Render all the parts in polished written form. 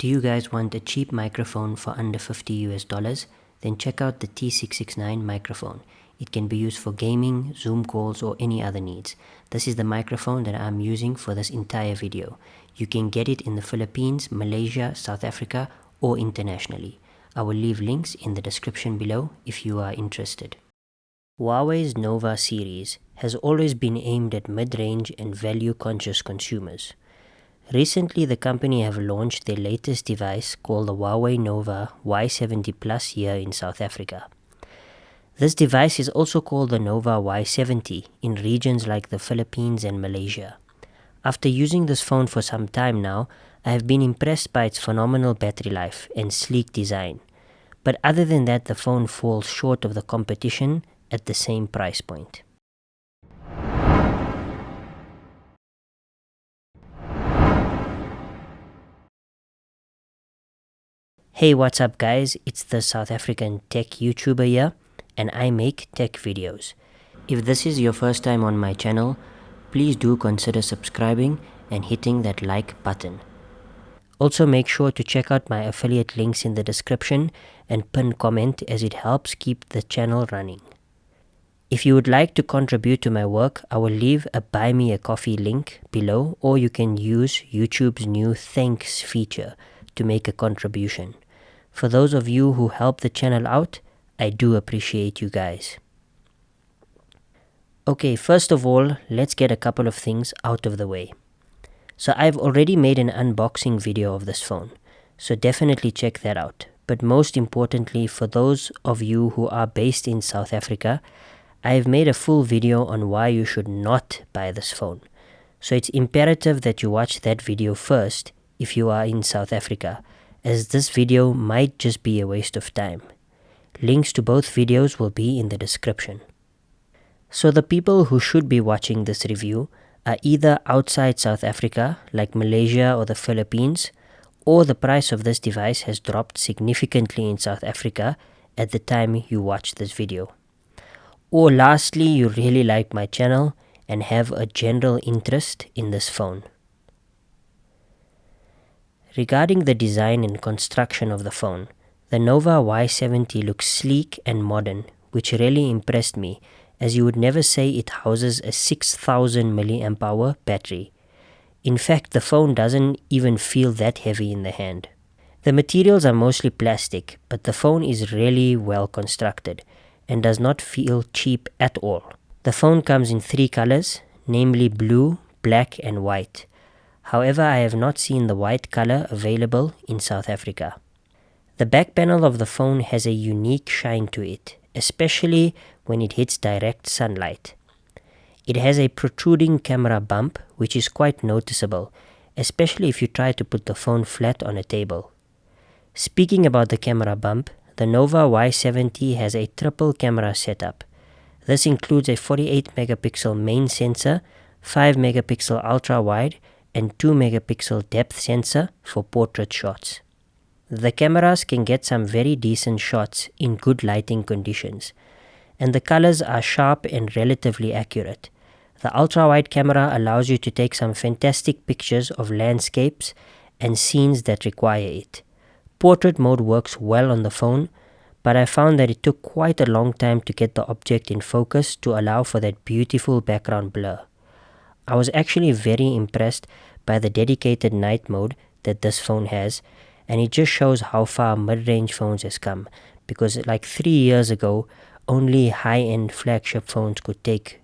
Do you guys want a cheap microphone for under $50? Then check out the T669 microphone. It can be used for gaming, Zoom calls, or any other needs. This is the microphone that I'm using for this entire video. You can get it in the Philippines, Malaysia, South Africa, or internationally. I will leave links in the description below if you are interested. Huawei's Nova series has always been aimed at mid-range and value-conscious consumers. Recently, the company have launched their latest device called the Huawei Nova Y70 Plus here in South Africa. This device is also called the Nova Y70 in regions like the Philippines and Malaysia. After using this phone for some time now, I have been impressed by its phenomenal battery life and sleek design. But other than that, the phone falls short of the competition at the same price point. Hey, what's up guys, it's the South African tech YouTuber here, and I make tech videos. If this is your first time on my channel, please do consider subscribing and hitting that like button. Also make sure to check out my affiliate links in the description and pinned comment, as it helps keep the channel running. If you would like to contribute to my work, I will leave a buy me a coffee link below, or you can use YouTube's new thanks feature to make a contribution. For those of you who help the channel out, I do appreciate you guys. Okay, first of all, let's get a couple of things out of the way. So I've already made an unboxing video of this phone, so definitely check that out. But most importantly, for those of you who are based in South Africa, I've made a full video on why you should not buy this phone. So it's imperative that you watch that video first if you are in South Africa, as this video might just be a waste of time. Links to both videos will be in the description. So the people who should be watching this review are either outside South Africa, like Malaysia or the Philippines, or the price of this device has dropped significantly in South Africa at the time you watch this video. Or lastly, you really like my channel and have a general interest in this phone. Regarding the design and construction of the phone, the Nova Y70 looks sleek and modern, which really impressed me, as you would never say it houses a 6000 mAh battery. In fact, the phone doesn't even feel that heavy in the hand. The materials are mostly plastic, but the phone is really well constructed and does not feel cheap at all. The phone comes in 3 colors, namely blue, black and white. However, I have not seen the white color available in South Africa. The back panel of the phone has a unique shine to it, especially when it hits direct sunlight. It has a protruding camera bump, which is quite noticeable, especially if you try to put the phone flat on a table. Speaking about the camera bump, the Nova Y70 has a triple camera setup. This includes a 48 megapixel main sensor, 5 megapixel ultra wide, and 2 megapixel depth sensor for portrait shots. The cameras can get some very decent shots in good lighting conditions, and the colors are sharp and relatively accurate. The ultra-wide camera allows you to take some fantastic pictures of landscapes and scenes that require it. Portrait mode works well on the phone, but I found that it took quite a long time to get the object in focus to allow for that beautiful background blur. I was actually very impressed by the dedicated night mode that this phone has, and it just shows how far mid-range phones has come, because like 3 years ago, only high-end flagship phones could take,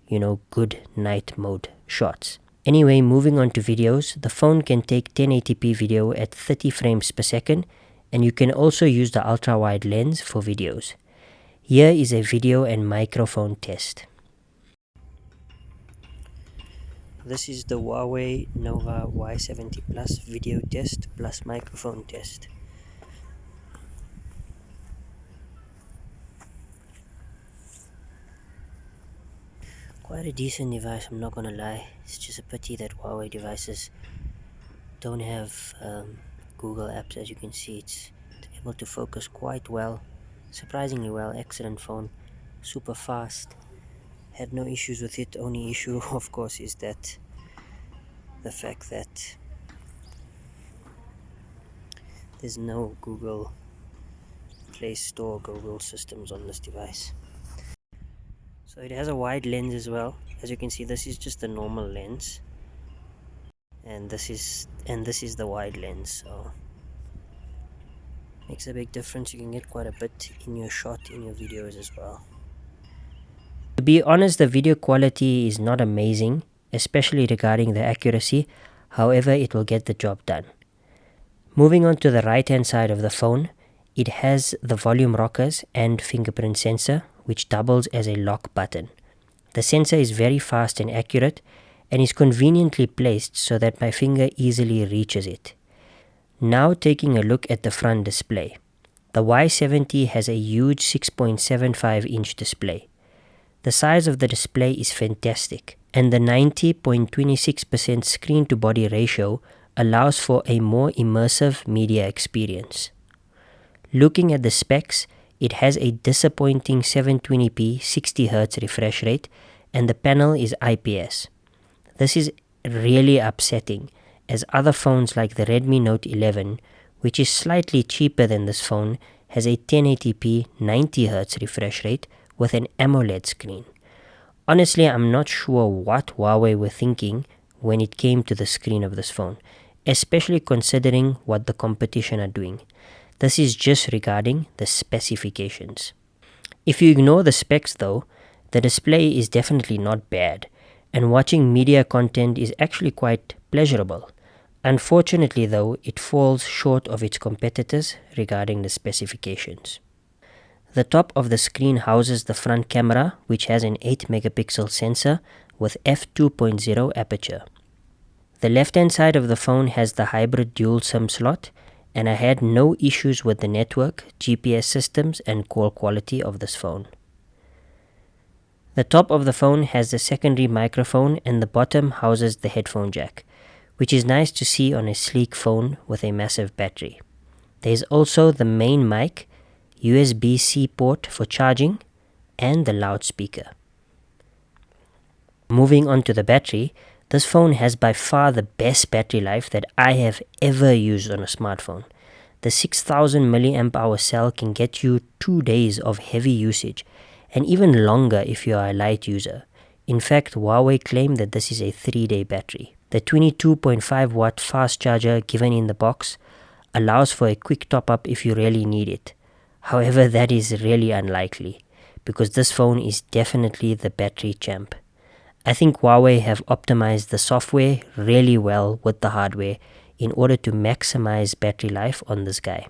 good night mode shots. Anyway, moving on to videos, the phone can take 1080p video at 30 frames per second, and you can also use the ultra-wide lens for videos. Here is a video and microphone test. This is the Huawei Nova Y70 Plus video test plus microphone test. Quite a decent device, I'm not gonna lie. It's just a pity that Huawei devices don't have Google apps. As you can see, it's able to focus quite well, surprisingly well. Excellent phone, super fast. Had no issues with it. Only issue, of course, is that the fact that There's no Google Play Store, Google systems on this device. So it has a wide lens as well. As you can see, this is just the normal lens, and this is the wide lens, so makes a big difference. You can get quite a bit in your shot, in your videos as well. To be honest, the video quality is not amazing, especially regarding the accuracy. However, it will get the job done. Moving on to the right hand side of the phone, it has the volume rockers and fingerprint sensor, which doubles as a lock button. The sensor is very fast and accurate and is conveniently placed so that my finger easily reaches it. Now taking a look at the front display. The Y70 has a huge 6.75-inch display. The size of the display is fantastic, and the 90.26% screen-to-body ratio allows for a more immersive media experience. Looking at the specs, it has a disappointing 720p 60Hz refresh rate, and the panel is IPS. This is really upsetting, as other phones like the Redmi Note 11, which is slightly cheaper than this phone, has a 1080p 90Hz refresh rate with an AMOLED screen. Honestly, I'm not sure what Huawei were thinking when it came to the screen of this phone, especially considering what the competition are doing. This is just regarding the specifications. If you ignore the specs though, the display is definitely not bad, and watching media content is actually quite pleasurable. Unfortunately though, it falls short of its competitors regarding the specifications. The top of the screen houses the front camera, which has an 8-megapixel sensor with f2.0 aperture. The left-hand side of the phone has the hybrid dual SIM slot, and I had no issues with the network, GPS systems, and call quality of this phone. The top of the phone has the secondary microphone, and the bottom houses the headphone jack, which is nice to see on a sleek phone with a massive battery. There is also the main mic, USB-C port for charging, and the loudspeaker. Moving on to the battery, this phone has by far the best battery life that I have ever used on a smartphone. The 6000 mAh cell can get you 2 days of heavy usage, and even longer if you are a light user. In fact, Huawei claimed that this is a 3-day battery. The 22.5 watt fast charger given in the box allows for a quick top-up if you really need it. However, that is really unlikely, because this phone is definitely the battery champ. I think Huawei have optimized the software really well with the hardware in order to maximize battery life on this guy.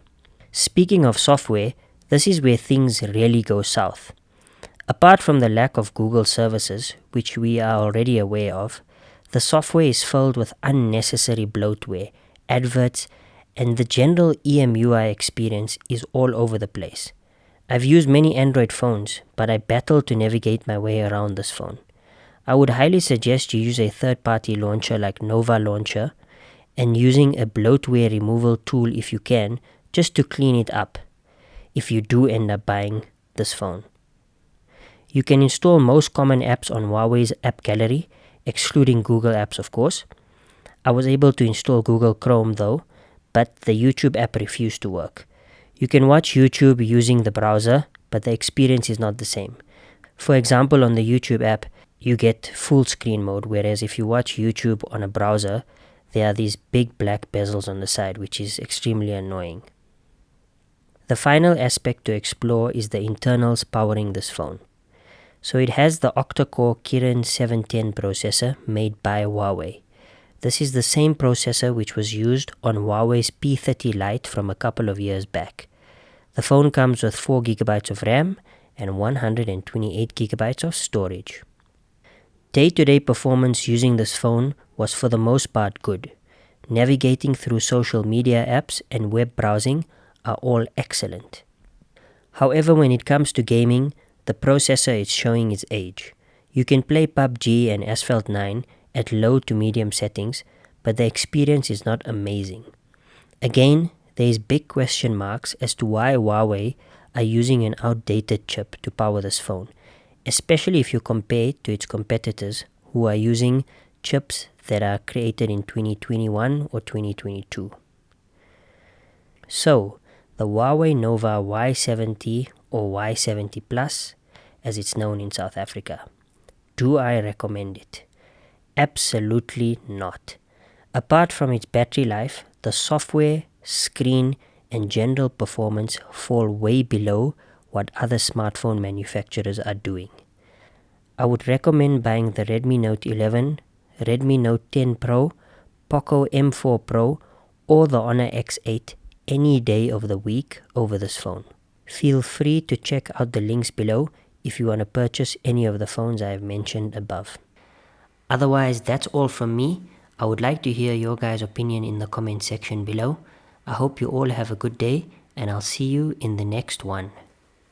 Speaking of software, this is where things really go south. Apart from the lack of Google services, which we are already aware of, the software is filled with unnecessary bloatware, adverts, and the general EMUI experience is all over the place. I've used many Android phones, but I battle to navigate my way around this phone. I would highly suggest you use a third-party launcher like Nova Launcher, and using a bloatware removal tool if you can, just to clean it up, if you do end up buying this phone. You can install most common apps on Huawei's app gallery, excluding Google apps of course. I was able to install Google Chrome though, but the YouTube app refused to work. You can watch YouTube using the browser, but the experience is not the same. For example, on the YouTube app, you get full screen mode, whereas if you watch YouTube on a browser, there are these big black bezels on the side, which is extremely annoying. The final aspect to explore is the internals powering this phone. So it has the octa-core Kirin 710 processor made by Huawei. This is the same processor which was used on Huawei's P30 Lite from a couple of years back. The phone comes with 4GB of RAM and 128GB of storage. Day-to-day performance using this phone was for the most part good. Navigating through social media apps and web browsing are all excellent. However, when it comes to gaming, the processor is showing its age. You can play PUBG and Asphalt 9 at low to medium settings, but the experience is not amazing. Again, there is big question marks as to why Huawei are using an outdated chip to power this phone, especially if you compare it to its competitors who are using chips that are created in 2021 or 2022. So, the Huawei Nova Y70 or Y70 Plus, as it's known in South Africa. Do I recommend it? Absolutely not. Apart from its battery life, the software, screen, and general performance fall way below what other smartphone manufacturers are doing. I would recommend buying the Redmi Note 11, Redmi Note 10 Pro, Poco M4 Pro, or the Honor X8 any day of the week over this phone. Feel free to check out the links below if you want to purchase any of the phones I have mentioned above. Otherwise, that's all from me. I would like to hear your guys' opinion in the comment section below. I hope you all have a good day, and I'll see you in the next one.